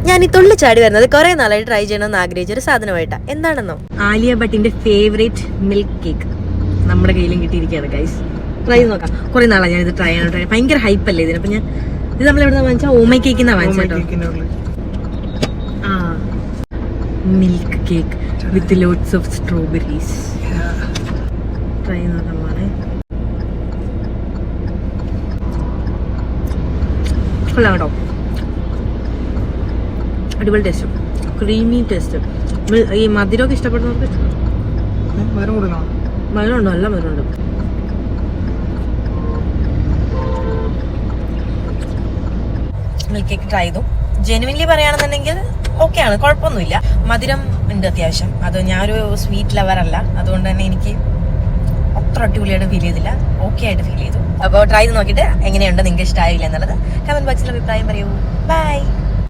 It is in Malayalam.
ഞാൻ ഈ തുള്ളിച്ചാടി വരുന്നത് കുറെ നാളായിട്ട് ട്രൈ ചെയ്യണമെന്ന് ആഗ്രഹിച്ച ഒരു സാധനമായിട്ടാണ്. എന്താണെന്നോ, ആലിയ ഭട്ടിന്റെ ഫേവറേറ്റ് മിൽക്ക് കേക്ക് നമ്മുടെ കയ്യിലും കിട്ടിയിരിക്കുകയാണ് ഗൈസ്. ട്രൈ ചെയ്ത് നോക്കാം. കുറെ നാളാണ് ഞാൻ ഇത് ട്രൈ ചെയ്യാൻ. ഭയങ്കര ഹൈപ്പ് അല്ലേ ഇതിന്. അപ്പൊ ഞാൻ ഇത് നമ്മളെവിടെ വാങ്ങിച്ചാൽ ഓമൈ കേക്കിന്നാ വാങ്ങിച്ചോ. Milk cake with lots of strawberries. Try ചെയ്ത് നോക്കാൻ പോണേ. കൊള്ളാം കേട്ടോ, അടിപൊളി ടേസ്റ്റ്, ക്രീമി ടേസ്റ്റ്. ഈ മധുരമൊക്കെ ഇഷ്ടപ്പെടുന്നവർക്ക് മധുരമുണ്ടോ? നല്ല മധുരമുണ്ട്. മിൽക്ക് കേക്ക് ട്രൈ ചെയ്തു. ജെനുവിൻലി പറയുകയാണെന്നുണ്ടെങ്കിൽ ഓക്കെയാണ്, കുഴപ്പമൊന്നുമില്ല. മധുരം ഉണ്ട് അത്യാവശ്യം. അത് ഞാനൊരു സ്വീറ്റ് ലവർ അല്ല, അതുകൊണ്ട് തന്നെ എനിക്ക് അത്ര അടിപൊളിയായിട്ട് ഫീൽ ചെയ്തില്ല, ഓക്കെ ആയിട്ട് ഫീൽ ചെയ്തു. അപ്പോൾ ട്രൈ ചെയ്ത് നോക്കിയിട്ട് എങ്ങനെയുണ്ട്, നിങ്ങൾക്ക് ഇഷ്ടമായില്ല എന്നുള്ളത് കമന്റ് ബോക്സിൽ അഭിപ്രായം പറയൂ. ബൈ.